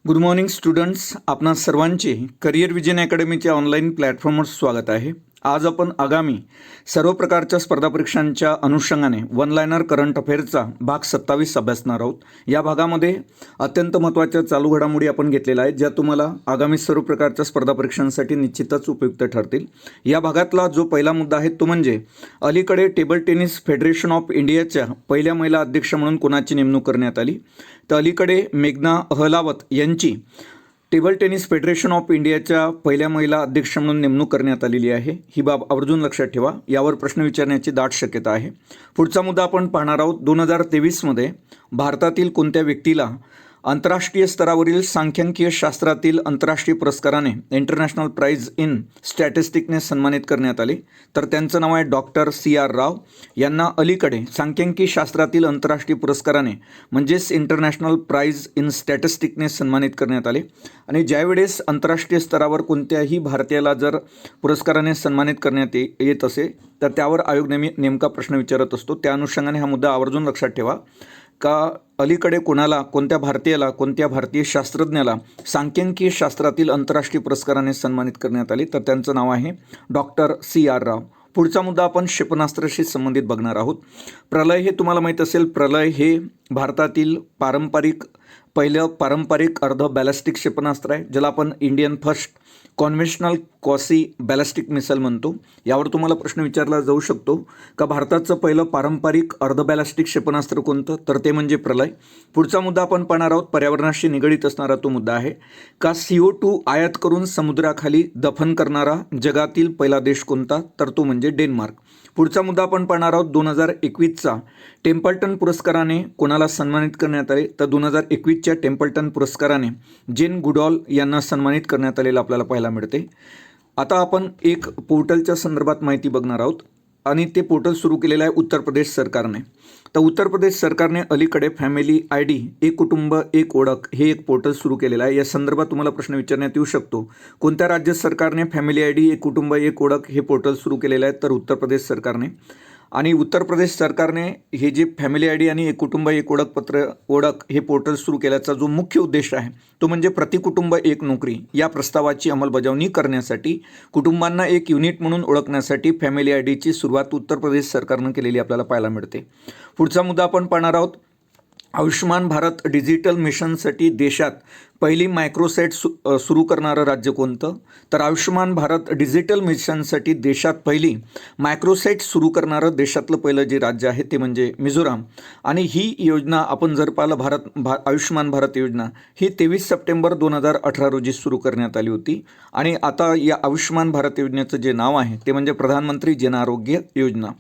Good morning students, आपणा सर्वांचे career vision अकॅडमीच्या online प्लॅटफॉर्मवर स्वागत आहे. आज आपण आगामी सर्व प्रकारच्या स्पर्धा परीक्षांच्या अनुषंगाने वन लायनर करंट अफेअरचा भाग 27 अभ्यासणार आहोत. या भागामध्ये अत्यंत महत्त्वाच्या चालू घडामोडी आपण घेतलेल्या आहेत, ज्या तुम्हाला आगामी सर्व प्रकारच्या स्पर्धा परीक्षांसाठी निश्चितच उपयुक्त ठरतील. या भागातला जो पहिला मुद्दा आहे तो म्हणजे अलीकडे टेबल टेनिस फेडरेशन ऑफ इंडियाच्या पहिल्या महिला अध्यक्ष म्हणून कोणाची नेमणूक करण्यात आली. तर अलीकडे मेघना अहलावत यांची टेबल टेनिस फेडरेशन ऑफ इंडियाच्या पहिल्या महिला अध्यक्ष म्हणून नेमणूक करण्यात आलेली आहे. ही बाब आवर्जून लक्षात ठेवा. यावर प्रश्न विचारण्याची दाट शक्यता आहे. पुढचा मुद्दा आपण पाहणार आहोत. 2023मध्ये भारतातील कोणत्या व्यक्तीला आंतरराष्ट्रीय स्तरावरील सांख्यिकीय शास्त्रातील आंतरराष्ट्रीय पुरस्काराने इंटरनॅशनल प्राइज इन स्टॅटिस्टिक्सने सन्मानित करण्यात आले. तर त्यांचं नाव आहे डॉक्टर CR राव. यांना अलीकडे सांख्यिकी शास्त्रातील आंतरराष्ट्रीय पुरस्काराने म्हणजेच इंटरनॅशनल प्राइज इन स्टॅटिस्टिक्सने सन्मानित करण्यात आले. आणि ज्यावेळेस आंतरराष्ट्रीय स्तरावर कोणत्याही भारतीयाला जर पुरस्काराने सन्मानित करण्यात येत असे तर त्यावर आयोग नेमका प्रश्न विचारत असतो. त्या अनुषंगाने हा मुद्दा आवर्जून लक्षात ठेवा का अलीकडे कोणाला, कोणत्या भारतीयाला, कोणत्या भारतीय शास्त्रज्ञाला सांख्यिकी शास्त्रातील आंतरराष्ट्रीय पुरस्काराने सन्मानित करण्यात आले. तर त्यांचं नाव आहे डॉक्टर CR राव. पुढचा मुद्दा आपण क्षेपणास्त्राशी संबंधित बघणार आहोत. प्रलय हे तुम्हाला माहीत असेल. प्रलय हे भारतातील पहिलं पारंपरिक अर्ध बॅलिस्टिक क्षेपणास्त्र आहे, ज्याला आपण Indian first conventional quasi ballistic missile म्हणतो. यावर तुम्हाला प्रश्न विचारला जाऊ शकतो का भारताचं पहिलं पारंपरिक अर्ध बॅलिस्टिक क्षेपणास्त्र कोणतं, तर ते म्हणजे प्रलय. पुढचा मुद्दा आपण पाहणार आहोत. पर्यावरणाशी निगडीत असणारा तो मुद्दा आहे का CO2 आयात करून समुद्राखाली दफन करणारा जगातील पहिला देश कोणता, तर तो म्हणजे डेन्मार्क. पुढचा मुद्दा आपण पाहणार आहोत. 2021चा टेम्पल्टन पुरस्काराने कोणाला सन्मानित करण्यात आले, तर 2021च्या टेम्पल्टन पुरस्काराने जेन गुडॉल यांना सन्मानित करण्यात आलेलं आपल्याला पाहायला मिळते. आता आपण एक पोर्टलच्या संदर्भात माहिती बघणार आहोत आणि ते पोर्टल सुरू केलेलं आहे उत्तर प्रदेश सरकारने. तर उत्तर प्रदेश सरकारने अलीकडे फॅमिली ID एक कुटुंब एक ओळख हे एक पोर्टल सुरू केलेलं आहे. या संदर्भात तुम्हाला प्रश्न विचारण्यात येऊ शकतो. कोणत्या राज्य सरकारने फॅमिली ID एक कुटुंब एक ओळख हे पोर्टल सुरू केलेलं आहे, तर उत्तर प्रदेश सरकारने. आणि उत्तर प्रदेश सरकारने हे जे फॅमिली ID आणि एक कुटुंब एक ओळख हे पोर्टल सुरू केल्याचा जो मुख्य उद्देश आहे तो म्हणजे प्रतिकुटुंब एक नोकरी या प्रस्तावाची अंमलबजावणी करण्यासाठी, कुटुंबांना एक युनिट म्हणून ओळखण्यासाठी फॅमिली IDची सुरुवात उत्तर प्रदेश सरकारनं केलेली आपल्याला पाहायला मिळते. पुढचा मुद्दा आपण पाहणार आहोत. आयुष्मान भारत डिजिटल मिशनसाठी देशात पहिली मायक्रोसेट सुरू करणारं राज्य कोणतं, तर आयुष्मान भारत डिजिटल मिशनसाठी देशात पहिली मायक्रोसेट सुरू करणारं देशातलं पहिलं जे राज्य आहे ते म्हणजे मिझोराम. आणि ही योजना आपण जर पाहिलं आयुष्मान भारत योजना ही 23 सप्टेंबर 2018 रोजी सुरू करण्यात आली होती. आणि आता या आयुष्मान भारत योजनेचं जे नाव आहे ते म्हणजे प्रधानमंत्री जन आरोग्य योजना.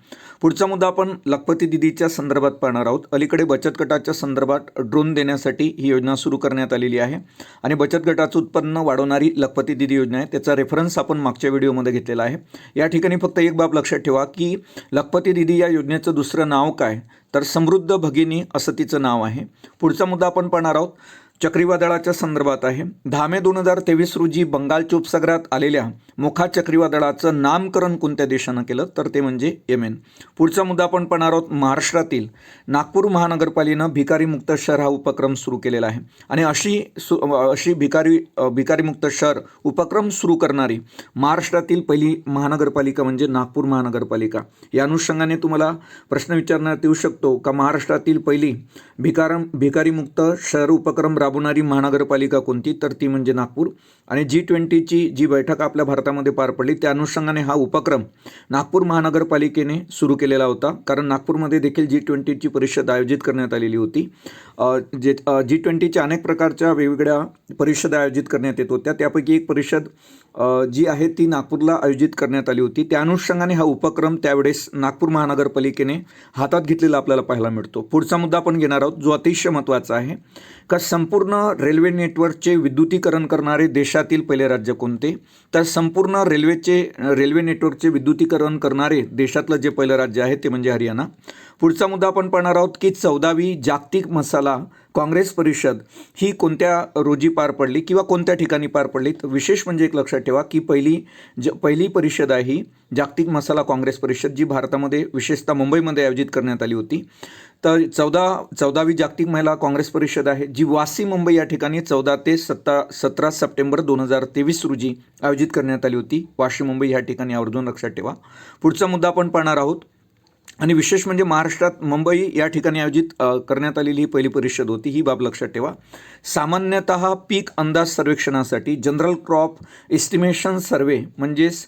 पुढचा मुद्दा आपण लखपती दिदीच्या संदर्भात पाहणार आहोत. अलीकडे बचत गटाच्या संदर्भात ड्रोन देण्यासाठी ही योजना सुरू करण्यात आलेली आहे आणि बचत गटाचं उत्पन्न वाढवणारी लखपती दिदी योजना आहे. त्याचा रेफरन्स आपण मागच्या व्हिडिओमध्ये घेतलेला आहे. या ठिकाणी फक्त एक बाब लक्षात ठेवा की लखपती दिदी या योजनेचं दुसरं नाव काय, तर समृद्ध भगिनी असं तिचं नाव आहे. पुढचा मुद्दा आपण पाहणार आहोत. चक्रीवादळाच्या संदर्भात आहे. 10 मे 2023 रोजी बंगालच्या उपसागरात आलेल्या मोखा चक्रीवादळाचं नामकरण कोणत्या देशानं केलं, तर ते म्हणजे येमेन. पुढचा मुद्दा आपण पाहणार आहोत. महाराष्ट्रातील नागपूर महानगरपालिकेनं भिकारीमुक्त शहर हा उपक्रम सुरू केलेला आहे. आणि अशी भिकारीमुक्त शहर उपक्रम सुरू करणारी महाराष्ट्रातील पहिली महानगरपालिका म्हणजे नागपूर महानगरपालिका. या अनुषंगाने तुम्हाला प्रश्न विचारण्यात येऊ शकतो का महाराष्ट्रातील पहिली भिकारीमुक्त शहर उपक्रम राबवणारी महानगरपालिका कोणती, तर ती म्हणजे नागपूर. आणि G20ची जी बैठक आपल्या भारतामध्ये पार पडली त्या अनुषंगाने हा उपक्रम नागपूर महानगरपालिकेने सुरू केलेला होता, कारण नागपूरमध्ये देखील G20ची परिषद आयोजित करण्यात आलेली होती. G20च्या अनेक प्रकारच्या वेगवेगळ्या परिषदा आयोजित करण्यात येत होत्या. त्यापैकी एक परिषद जी आहे ती नागपूरला आयोजित करण्यात आली होती. त्या अनुषंगाने हा उपक्रम त्यावेळेस नागपूर महानगरपालिकेने हातात घेतलेला आपल्याला पाहायला मिळतो. पुढचा मुद्दा आपण घेणार आहोत जो अतिशय महत्त्वाचा आहे का संपूर्ण रेल्वे नेटवर्कचे विद्युतीकरण करणारे देशातील पहिले राज्य कोणते, तर संपूर्ण रेल्वे नेटवर्कचे विद्युतीकरण करणारे देशातलं जे पहिलं राज्य आहे ते म्हणजे हरियाणा. पुढचा मुद्दा आपण पाहणार आहोत की 14वी जागतिक मसाला काँग्रेस परिषद ही कोणत्या रोजी पार पडली किंवा कोणत्या ठिकाणी पार पडली. तर विशेष म्हणजे एक लक्षात ठेवा की पहिली परिषद आहे ही जागतिक मसाला काँग्रेस परिषद, जी भारतामध्ये विशेषतः मुंबईमध्ये आयोजित करण्यात आली होती. तर 14वी जागतिक महिला काँग्रेस परिषद आहे जी वासी मुंबई या ठिकाणी 14 ते 17 सप्टेंबर 2023 रोजी आयोजित करण्यात आली होती. वाशी मुंबई या ठिकाणी आवर्जून लक्षात ठेवा. पुढचा मुद्दा आपण पाहणार आहोत आणि विशेष म्हणजे महाराष्ट्रात मुंबई या ठिकाणी आयोजित करण्यात आलेली ही पहिली परिषद होती. ही बाब लक्षात ठेवा. सामान्यतः पीक अंदाज सर्वेक्षणासाठी जनरल क्रॉप एस्टिमेशन सर्वे म्हणजेच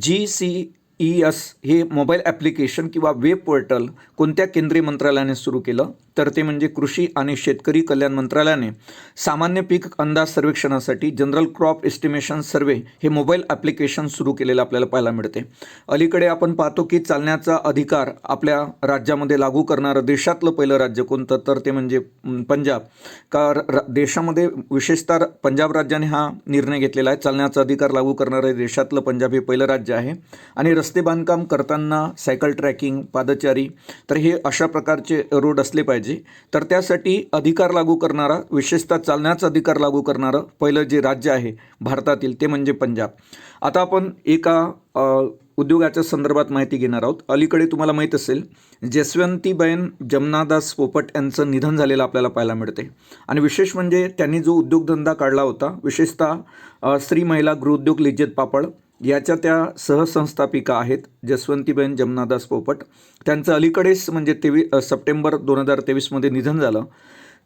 GCES हे मोबाईल ॲप्लिकेशन किंवा वेब पोर्टल कोणत्या केंद्रीय मंत्रालयाने सुरू केलं, तर ते म्हणजे कृषी आणि शेतकरी कल्याण मंत्रालयाने सामान्य पीक अंदाज सर्वेक्षणासाठी जनरल क्रॉप एस्टिमेशन सर्वे हे मोबाईल ॲप्लिकेशन सुरू केलेलं आपल्याला पाहायला मिळते. अलीकडे आपण पाहतो की चालण्याचा अधिकार आपल्या राज्यामध्ये लागू करणारं देशातलं पहिलं राज्य कोणतं, तर ते म्हणजे पंजाब. देशामध्ये विशेषतः पंजाब राज्याने हा निर्णय घेतलेला आहे. चालण्याचा अधिकार लागू करणारं देशातलं पंजाब हे पहिलं राज्य आहे. आणि रस्ते बांधकाम करताना सायकल ट्रॅकिंग, पादचारी, तर हे अशा प्रकारचे रोड असले पाहिजे. तर त्यासाठी अधिकार लागू करणारा, विशेषतः चालण्याचा अधिकार लागू करणारं पहिलं जे राज्य आहे भारतातील ते म्हणजे पंजाब. आता आपण एका उद्योगाच्या संदर्भात माहिती घेणार आहोत. अलीकडे तुम्हाला माहीत असेल जसवंतीबेन जमनादास पोपट यांचं निधन झालेलं आपल्याला पाहायला मिळते. आणि विशेष म्हणजे त्यांनी जो उद्योगधंदा काढला होता, विशेषतः स्त्री महिला गृहोद्योग लिज्जत पापड याच्या त्या सहसंस्थापिका आहेत जसवंतीबेन जमनादास पोपट. त्यांचं अलीकडेच म्हणजे सप्टेंबर 2023 निधन झालं.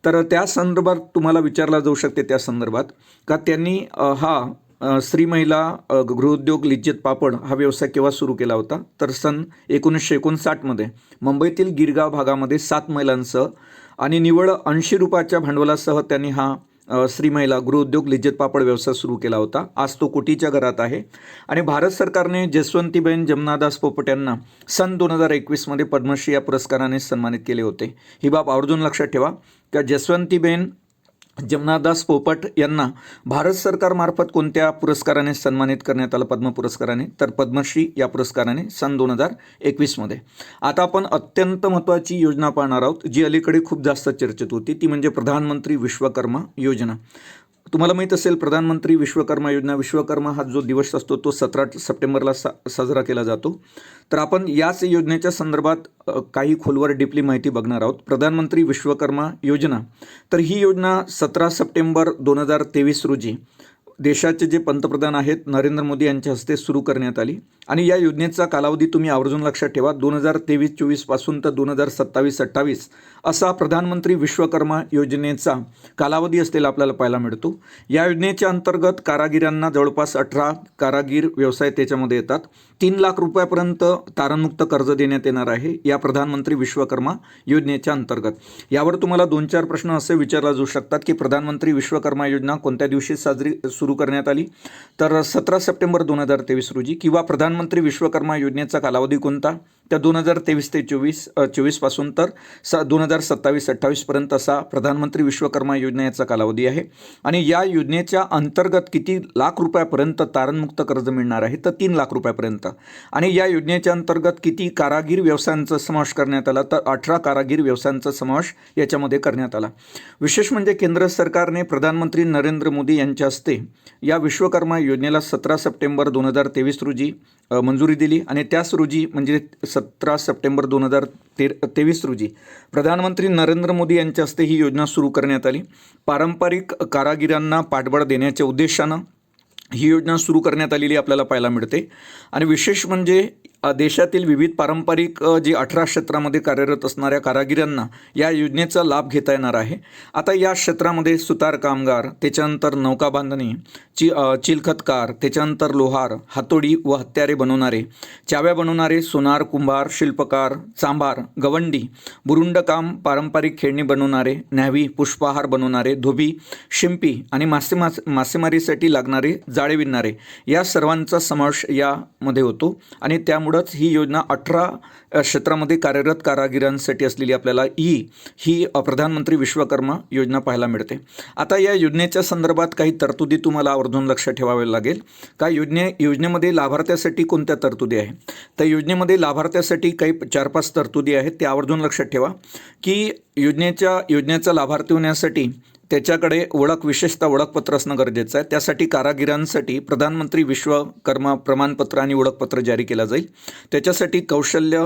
तर त्या संदर्भात तुम्हाला विचारला जाऊ शकते त्या संदर्भात का त्यांनी हा स्त्री महिला गृहोद्योग लिज्जत पापड हा व्यवसाय केव्हा सुरू केला होता, तर सन 1959 मुंबईतील गिरगाव भागामध्ये 7 महिलांसह आणि निव्वळ 80 रुपयाच्या भांडवलासह त्यांनी हा श्री महिला गृहोद्योग लिज्जत पापड व्यवसाय सुरू केला होता. आज तो कोटीच्या घरात आहे. आणि भारत सरकारने जसवंतीबेन जमनादास पोपट यांना सन 2021 पद्मश्री या पुरस्काराने सन्मानित केले होते. ही बाब आवर्जून लक्षात ठेवा का जसवंतीबेन जमनादास पोपट यांना भारत सरकारमार्फत कोणत्या पुरस्काराने सन्मानित करण्यात आलं पद्म पुरस्काराने, तर पद्मश्री या पुरस्काराने सन 2021. आता आपण अत्यंत महत्त्वाची योजना पाहणार आहोत जी अलीकडे खूप जास्त चर्चेत होती, ती म्हणजे प्रधानमंत्री विश्वकर्मा योजना. तुम्हाला माहीत असेल प्रधानमंत्री विश्वकर्मा योजना, विश्वकर्मा हा जो दिवस असतो तो 17 सप्टेंबरला साजरा केला जातो. तर आपण याच योजनेच्या संदर्भात काही खोलवर डीपली माहिती बघणार आहोत. प्रधानमंत्री विश्वकर्मा योजना, तर ही योजना 17 सप्टेंबर 2023 रोजी देशाचे जे पंतप्रधान आहेत नरेंद्र मोदी यांच्या हस्ते सुरू करण्यात आली. आणि या योजनेचा कालावधी तुम्ही आवर्जून लक्षात ठेवा 2023-24 पासून तर 2027-28 असा प्रधानमंत्री विश्वकर्मा योजनेचा कालावधी असलेला आपल्याला पाहायला मिळतो. या योजनेच्या अंतर्गत कारागिरांना जवळपास 18 कारागीर व्यवसाय त्याच्यामध्ये येतात. 3 लाख रुपयापर्यंत तारणमुक्त कर्ज देण्यात येणार आहे या प्रधानमंत्री विश्वकर्मा योजनेच्या अंतर्गत. यावर तुम्हाला 2-4 प्रश्न असे विचारला जाऊ शकतात की प्रधानमंत्री विश्वकर्मा योजना कोणत्या दिवशी सुरू करण्यात आली, तर 17 सप्टेंबर 2023 रोजी. किंवा प्रधानमंत्री विश्वकर्मा योजनेचा कालावधी कोणता, त्या 2023 ते 24 पासून तर 2027-28 पर्यंत असा प्रधानमंत्री विश्वकर्मा योजनेचा कालावधी आहे. आणि या योजनेच्या अंतर्गत किती लाख रुपयापर्यंत तारणमुक्त कर्ज मिळणार आहे, तर 3 लाख रुपयापर्यंत. आणि या योजनेच्या अंतर्गत किती कारागीर व्यवसायांचा समावेश करण्यात आला, तर 18 कारागीर व्यवसायांचा समावेश याच्यामध्ये करण्यात आला. विशेष म्हणजे केंद्र सरकारने प्रधानमंत्री नरेंद्र मोदी यांच्या हस्ते या विश्वकर्मा योजनेला 17 सप्टेंबर 2023 रोजी मंजुरी दिली. आणि त्याच रोजी म्हणजे 17 सप्टेंबर 2023 रोजी प्रधानमंत्री नरेंद्र मोदी यांच्या हस्ते ही योजना सुरू करण्यात आली. पारंपरिक कारागिरांना पाठबळ देण्याच्या उद्देशानं ही योजना सुरू करण्यात आलेली आपल्याला पाहायला मिळते. आणि विशेष म्हणजे देशातील विविध पारंपरिक जे 18 क्षेत्रामध्ये कार्यरत असणाऱ्या कारागिरांना या योजनेचा लाभ घेता येणार आहे. आता या क्षेत्रामध्ये सुतार कामगार, त्याच्यानंतर नौका बांधणी, चिलखतकार, त्याच्यानंतर लोहार, हातोडी व हत्यारे बनवणारे, चाव्या बनवणारे, सोनार, कुंभार, शिल्पकार, चांभार, गवंडी, बुरुंडकाम, पारंपरिक खेळणी बनवणारे, न्हावी, पुष्पहार बनवणारे, धोबी, शिंपी आणि मासेमारीसाठी लागणारे जाळे विणणारे या सर्वांचा समावेश यामध्ये होतो. आणि त्यामुळं त्याचबरोबरच ही योजना 18 क्षेत्रामध्ये कार्यरत कारागिरांसाठी असलेली आपल्याला ही प्रधानमंत्री विश्वकर्मा योजना पाहायला मिळते. आता या योजनेच्या संदर्भात काही तरतुदी तुम्हाला आवर्जून लक्षात ठेवावे लागेल का योजनेमध्ये लाभार्थ्यासाठी कोणत्या तरतुदी आहे. तर योजनेमध्ये लाभार्थ्यासाठी काही 4-5 तरतुदी आहेत, ते आवर्जून लक्षात ठेवा की योजनेचा लाभार्थी होण्यासाठी त्याच्याकडे विशेषतः ओळखपत्र असणं गरजेचं आहे. त्यासाठी कारागिरांसाठी प्रधानमंत्री विश्वकर्मा प्रमाणपत्र आणि ओळखपत्र जारी केलं जाईल. त्याच्यासाठी कौशल्य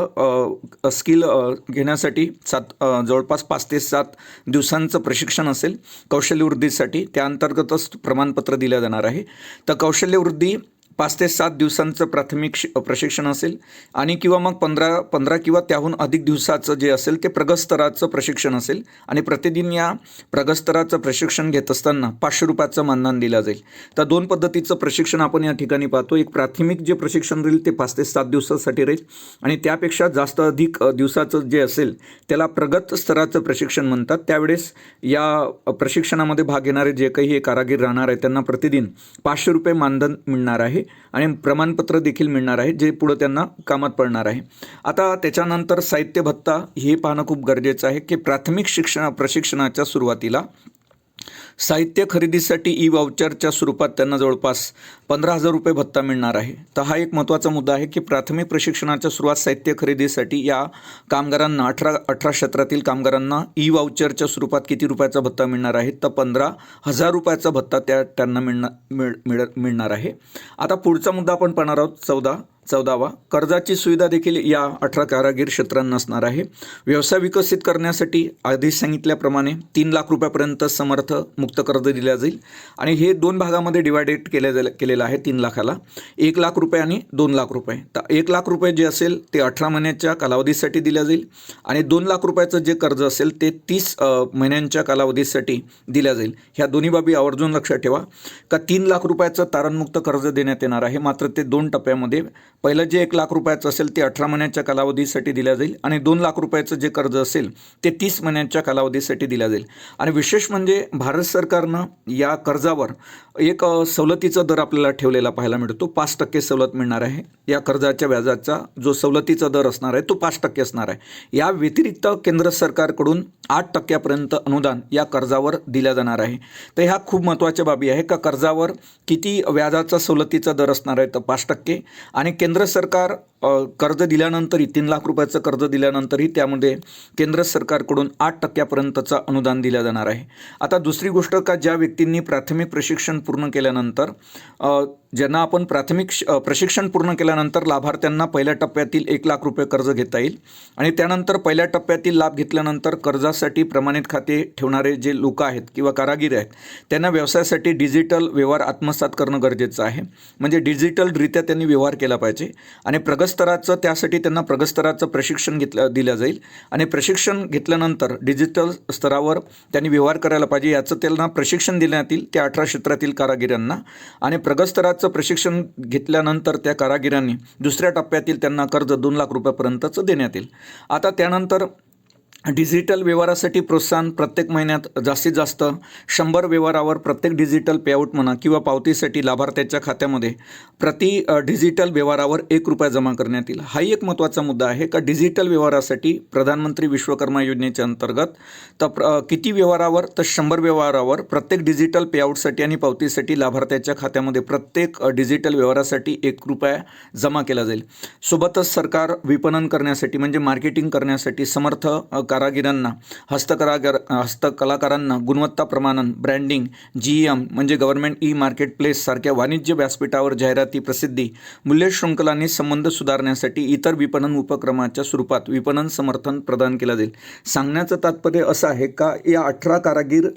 स्किल घेण्यासाठी जवळपास 5 ते 7 दिवसांचं प्रशिक्षण असेल कौशल्यवृद्धीसाठी. त्या अंतर्गतच प्रमाणपत्र दिलं जाणार आहे. तर कौशल्यवृद्धी 5 ते 7 दिवसांचं प्राथमिक प्रशिक्षण असेल आणि किंवा मग 15 किंवा त्याहून अधिक दिवसाचं जे असेल ते प्रगत स्तराचं प्रशिक्षण असेल आणि प्रतिदिन या प्रगत स्तराचं प्रशिक्षण घेत असताना 500 रुपयाचं मानधन दिलं जाईल. तर 2 पद्धतीचं प्रशिक्षण आपण या ठिकाणी पाहतो. एक प्राथमिक जे प्रशिक्षण राहील ते 5 ते 7 दिवसासाठी राहील आणि त्यापेक्षा जास्त अधिक दिवसाचं जे असेल त्याला प्रगत स्तराचं प्रशिक्षण म्हणतात. त्यावेळेस या प्रशिक्षणामध्ये भाग घेणारे जे काही हे कारागीर राहणार आहे त्यांना प्रतिदिन 500 रुपये मानधन मिळणार आहे आणि प्रमाणपत्र देखील मिळणार आहे जे पुढे त्यांना कामात पडणार आहे. आता त्याच्यानंतर साहित्य भत्ता हे पाहणं खूप गरजेचं आहे की प्राथमिक प्रशिक्षणाच्या सुरुवातीला साहित्य खरेदीसाठी ई-वाउचरच्या स्वरूपात त्यांना जवळपास 15,000 रुपये भत्ता मिळणार आहे. तर हा एक महत्त्वाचा मुद्दा आहे की प्राथमिक प्रशिक्षणाच्या सुरुवात साहित्य खरेदीसाठी या कामगारांना 18 क्षेत्रातील कामगारांना ई-वाउचरच्या स्वरूपात किती रुपयाचा भत्ता मिळणार आहे. तर 15,000 रुपयाचा भत्ता त्यांना मिळणार आहे. आता पुढचा मुद्दा आपण पाहणार आहोत 14वा कर्जाची सुविधा देखील या 18 कारागीर क्षेत्रांना असणार आहे. व्यवसाय विकसित करण्यासाठी आधी सांगितल्याप्रमाणे 3 लाख रुपयापर्यंत समर्थ मुक्त कर्ज दिले जाईल आणि हे 2 भागामध्ये डिवायडेड केलेलं आहे. 3 लाखाला 1 लाख रुपये आणि 2 लाख रुपये. तर 1 लाख रुपये जे असेल ते 18 महिन्याच्या कालावधीसाठी दिले जाईल आणि 2 लाख रुपयाचं जे कर्ज असेल ते 30 महिन्यांच्या कालावधीसाठी दिल्या जाईल. ह्या दोन्ही बाबी आवर्जून लक्षात ठेवा का 3 लाख रुपयाचं तारणमुक्त कर्ज देण्यात येणार आहे. मात्र ते 2 टप्प्यामध्ये पहिलं जे 1 लाख रुपयाचं असेल ते 18 महिन्याच्या कालावधीसाठी दिल्या जाईल आणि 2 लाख रुपयाचं जे कर्ज असेल ते 30 महिन्यांच्या कालावधीसाठी दिल्या जाईल. आणि विशेष म्हणजे भारत सरकारनं या कर्जावर एक सवलतीचा दर आपल्याला ठेवलेला पाहायला मिळतो. 5% सवलत मिळणार आहे. या कर्जाच्या व्याजाचा जो सवलतीचा दर असणार आहे तो 5% असणार आहे. या व्यतिरिक्त केंद्र सरकारकडून 8% अनुदान या कर्जावर दिल्या जाणार आहे. तर ह्या खूप महत्त्वाच्या बाबी आहे का कर्जावर किती व्याजाचा सवलतीचा दर असणार आहे तर 5% आणि केंद्र सरकार कर्ज दिल्यानंतरही 3 लाख रुपयाचं कर्ज दिल्यानंतरही त्यामध्ये केंद्र सरकारकडून 8% अनुदान दिलं जाणार आहे. आता दुसरी गोष्ट का ज्या व्यक्तींनी प्राथमिक प्रशिक्षण पूर्ण केल्यानंतर ज्यांना आपण प्राथमिक प्रशिक्षण पूर्ण केल्यानंतर लाभार्थ्यांना पहिल्या टप्प्यातील 1 लाख रुपये कर्ज घेता येईल आणि त्यानंतर पहिल्या टप्प्यातील लाभ घेतल्यानंतर कर्जासाठी प्रमाणित खाते ठेवणारे जे लोक आहेत किंवा कारागीर आहेत त्यांना व्यवसायासाठी डिजिटल व्यवहार आत्मसात करणं गरजेचं आहे. म्हणजे डिजिटलरित्या त्यांनी व्यवहार केला पाहिजे आणि प्रगतस्तराचं त्यासाठी त्यांना प्रगतस्तराचं प्रशिक्षण दिलं जाईल आणि प्रशिक्षण घेतल्यानंतर डिजिटल स्तरावर त्यांनी व्यवहार करायला पाहिजे याचं त्यांना प्रशिक्षण देण्यात येईल त्या 18 क्षेत्रातील कारागिरांना आणि प्रगतस्तराचं प्रशिक्षण घेतल्यानंतर त्या कारागिरांनी दुसऱ्या टप्प्यातील त्यांना कर्ज 2 लाख रुपयापर्यंतचं देण्यात येईल. आता त्यानंतर डिजिटल व्यवहारासाठी प्रोत्साहन प्रत्येक महिन्यात जास्तीत जास्त 100 व्यवहारावर प्रत्येक डिजिटल पेआउट म्हणा किंवा पावतीसाठी लाभार्थ्याच्या खात्यामध्ये प्रति डिजिटल व्यवहारावर 1 रुपया जमा करण्यात येईल. हाही एक महत्त्वाचा मुद्दा आहे का डिजिटल व्यवहारासाठी प्रधानमंत्री विश्वकर्मा योजनेच्या अंतर्गत तर किती व्यवहारावर तर 100 व्यवहारावर प्रत्येक डिजिटल पेआउटसाठी आणि पावतीसाठी लाभार्थ्याच्या खात्यामध्ये प्रत्येक डिजिटल व्यवहारासाठी 1 रुपया जमा केला जाईल. सोबतच सरकार विपणन करण्यासाठी म्हणजे मार्केटिंग करण्यासाठी समर्थ कारागिरांना हस्तकलाकारांना गुणवत्ता प्रमाणन ब्रँडिंग GEM म्हणजे गव्हर्नमेंट ई-मार्केट प्लेस सारख्या वाणिज्य व्यासपीठावर जाहिराती प्रसिद्धी मूल्य शृंखलांनी संबंध सुधारण्यासाठी इतर विपणन उपक्रमाच्या स्वरूपात विपणन समर्थन प्रदान केलं जाईल. सांगण्याचं तात्पर्य असं आहे का या 18 कारागीर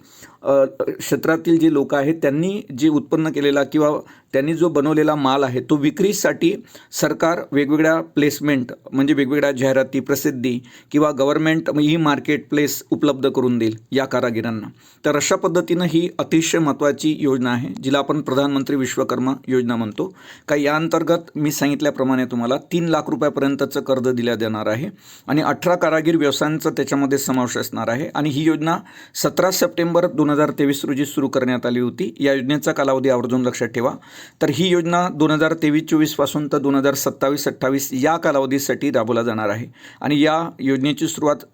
क्षेत्रातील जे लोक आहेत त्यांनी जे उत्पन्न केलेला किंवा त्यांनी जो बनवलेला माल आहे तो विक्रीसाठी सरकार वेगवेगळ्या प्लेसमेंट म्हणजे वेगवेगळ्या जाहिराती प्रसिद्धी किंवा गव्हर्नमेंट ई मार्केट प्लेस उपलब्ध करून देईल या कारागिरांना. तर अशा पद्धतीनं ही अतिशय महत्त्वाची योजना आहे, जिला आपण प्रधानमंत्री विश्वकर्मा योजना म्हणतो. का या अंतर्गत मी सांगितल्याप्रमाणे तुम्हाला 3 लाख रुपयापर्यंतचं कर्ज दिल्या जाणार आहे आणि 18 कारागीर व्यवसायांचा त्याच्यामध्ये समावेश असणार आहे. आणि ही योजना 17 सप्टेंबर 2023 रोजी सुरू करण्यात आली होती. या योजनेचा कालावधी आवर्जून लक्षात ठेवा. तर ही योजना 2023-24 पासून तर 2027-28 या कालावधीसाठी राबवला जाणार आहे. आणि या योजनेची सुरुवात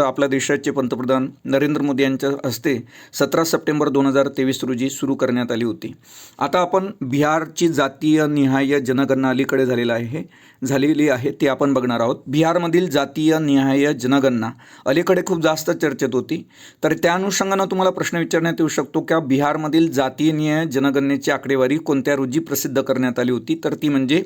आपल्या देशाचे पंतप्रधान नरेंद्र मोदी यांच्या हस्ते 17 सप्टेंबर 2023 रोजी सुरू करण्यात आली होती. आता आपण बिहारची जातीय निहाय जनगणना अलीकडे झालेली आहे ते आपण बघणार आहोत. बिहारमधील जातीय निहाय जनगणना अलीकडे खूप जास्त चर्चेत होती. तर त्या अनुषंगानं तुम्हाला प्रश्न विचारण्यात येऊ शकतो की बिहारमधील जातीय निहाय जनगणनेची आकडेवारी कोणत्या रोजी प्रसिद्ध करण्यात आली होती. तर ती म्हणजे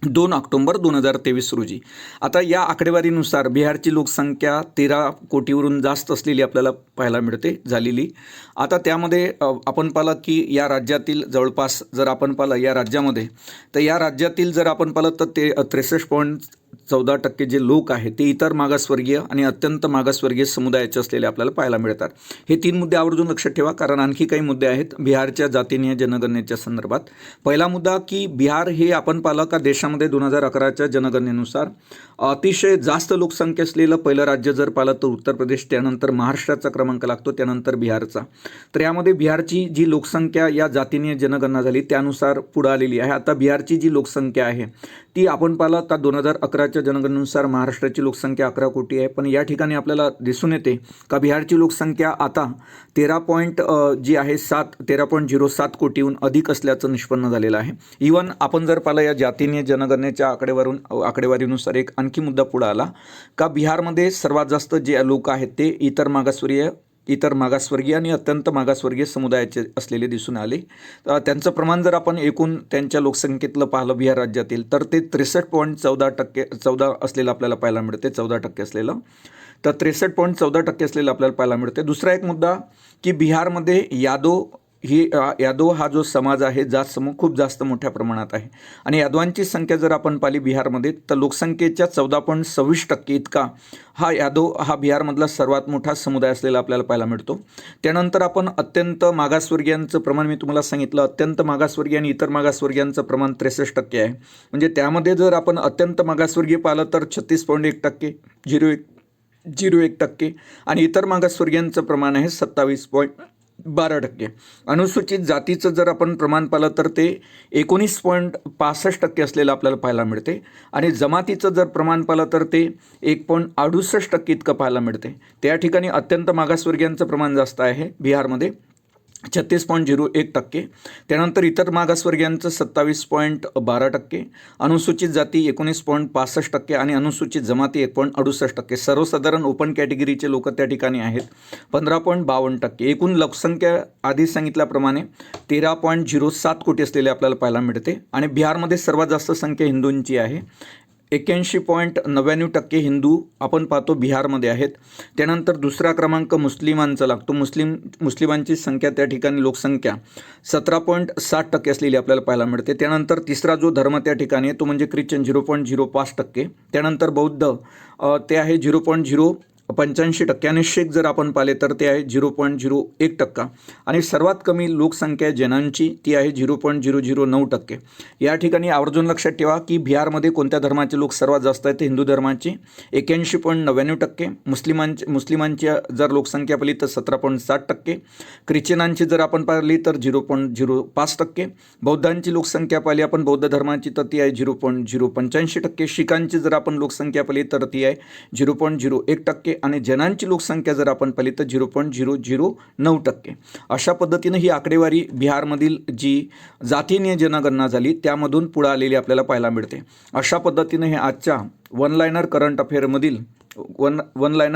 2 ऑक्टोबर 2023 रोजी. आता या आकडेवारीनुसार बिहारची लोकसंख्या 13 कोटीवरून जास्त असलेली आपल्याला पाहायला मिळते झालेली. आता त्यामध्ये आपण पाहिलं की या राज्यातील जवळपास जर आपण पाहिलं या राज्यामध्ये, तर या राज्यातील जर आपण पाहिलं तर ते 63.14% जे लोक आहेत ते इतर मागासवर्गीय आणि अत्यंत मागासवर्गीय समुदायाचे असलेले आपल्याला पाहायला मिळतात. हे 3 मुद्दे आवर्जून लक्षात ठेवा, कारण आणखी काही मुद्दे आहेत बिहारच्या जातीय जनगणनेच्या संदर्भात. पहिला मुद्दा की बिहार हे आपण पाहिलं का देशामध्ये 2011च्या जनगणनेनुसार अतिशय जास्त लोकसंख्या असलेलं पहिलं राज्य जर पाहिलं तर उत्तर प्रदेश, त्यानंतर महाराष्ट्राचा क्रमांक लागतो, त्यानंतर बिहारचा. तर यामध्ये बिहारची जी लोकसंख्या या जातीय जनगणना झाली त्यानुसार पुढे आलेली आहे. आता बिहारची जी लोकसंख्या आहे ती आपण पाहिलं का 2011च्या जनगणनेनुसार महाराष्ट्राची लोकसंख्या 11 कोटी आहे. पण या ठिकाणी आपल्याला दिसून येते का बिहारची लोकसंख्या आता 13.07 कोटीहून अधिक असल्याचं निष्पन्न झालेलं आहे. इवन आपण जर पाहिलं या जातीय जनगणनेच्या आकडेवारीनुसार एक आणखी मुद्दा पुढे आला का बिहारमध्ये सर्वात जास्त जे लोक आहेत ते इतर मागासवर्गीय आणि अत्यंत मागासवर्गीय समुदायाचे असलेले दिसून आले. त्यांचं प्रमाण जर आपण एकूण त्यांच्या लोकसंख्येतलं पाहिलं बिहार राज्यातील तर ते 63.14% असलेलं आपल्याला पाहायला मिळते. 14% असलेलं, तर 63.14% असलेलं आपल्याला पाहायला मिळते. दुसरा एक मुद्दा की बिहारमध्ये यादव हा जो समाज आहे खूप जास्त मोठ्या प्रमाणात आहे. आणि यादवांची संख्या जर आपण पाहिली बिहारमध्ये तर लोकसंख्येच्या 14.26% इतका हा बिहारमधला सर्वात मोठा समुदाय असलेला आपल्याला पाहायला मिळतो. त्यानंतर आपण अत्यंत मागासवर्गीयांचं प्रमाण मी तुम्हाला सांगितलं, अत्यंत मागासवर्गीय आणि इतर मागासवर्गीयांचं प्रमाण 63% आहे. म्हणजे त्यामध्ये जर आपण अत्यंत मागासवर्गीय पाहिलं तर 36.1%, 0.01% आणि इतर मागासवर्गीयांचं प्रमाण आहे 27.12%. अनुसूचित जातीचं जर आपण प्रमाण पाहिलं तर ते 19.65% असलेलं आपल्याला पाहायला मिळते. आणि जमातीचं जर प्रमाण पाहिलं तर ते 1.68% इतकं पाहायला मिळते. त्या ठिकाणी अत्यंत मागासवर्गीयांचं प्रमाण जास्त आहे बिहारमध्ये, 36.01%. त्यानंतर इतर मागासवर्गीयांचं 27.12%, अनुसूचित जाती 19.65% आणि अनुसूचित जमाती 1.68%. सर्वसाधारण ओपन कॅटेगरीचे लोक त्या ठिकाणी आहेत 15.52%. एकूण लोकसंख्या आधी सांगितल्याप्रमाणे 13.07 कोटी असलेले आपल्याला पाहायला मिळते. आणि बिहारमध्ये सर्वात जास्त संख्या हिंदूंची आहे, 81.99% हिंदू आपण पाहतो बिहारमध्ये आहेत. त्यानंतर दुसरा क्रमांक मुस्लिमांचा लागतो. मुस्लिमांची संख्या त्या ठिकाणी लोकसंख्या 17.60% असलेली आपल्याला पाहायला मिळते. त्यानंतर तिसरा जो धर्म त्या ठिकाणी आहे तो म्हणजे ख्रिश्चन 0.05%. त्यानंतर बौद्ध ते आहे 0.085% आणि शीख जर आपण पाहिले तर ते आहे 0.01%. आणि सर्वात कमी लोकसंख्या जैनांची ती आहे 0.009%. या ठिकाणी आवर्जून लक्षात ठेवा की बिहारमध्ये कोणत्या धर्माचे लोक सर्वात जास्त आहेत, हिंदू धर्माचे 81.99%, मुस्लिमांची जर लोकसंख्या पाहिली तर 17.60%, ख्रिश्चनांची जर आपण पाहिली तर 0.05%, बौद्धांची लोकसंख्या पाहिली आपण बौद्ध धर्माची तर ती आहे 0.085%, शीखांची जर आपण लोकसंख्या पाहिली तर ती आहे 0.01% आणि जैनांची लोकसंख्या जर आपण पाहिली तर 0.009%. अशा पद्धतीनं ही आकडेवारी बिहारमधील जी जातीय जनगणना झाली त्यामधून पुढे आलेली आपल्याला पाहायला मिळते. अशा पद्धतीनं हे आजच्या वन लायनर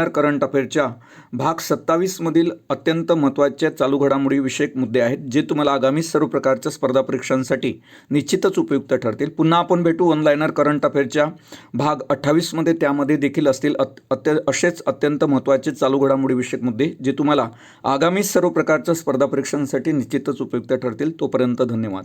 करंट अफेअरच्या भाग 27 मधील अत्यंत महत्त्वाच्या चालू घडामोडी विषयक मुद्दे आहेत जे तुम्हाला आगामी सर्व प्रकारच्या स्पर्धा परीक्षांसाठी निश्चितच उपयुक्त ठरतील. पुन्हा आपण भेटू वन लायनर करंट अफेअरच्या भाग 28 मध्ये. त्यामध्ये देखील असतील असेच अत्यंत महत्त्वाचे चालू घडामोडी विषयक मुद्दे जे तुम्हाला आगामी सर्व प्रकारच्या स्पर्धा परीक्षांसाठी निश्चितच उपयुक्त ठरतील. तोपर्यंत धन्यवाद.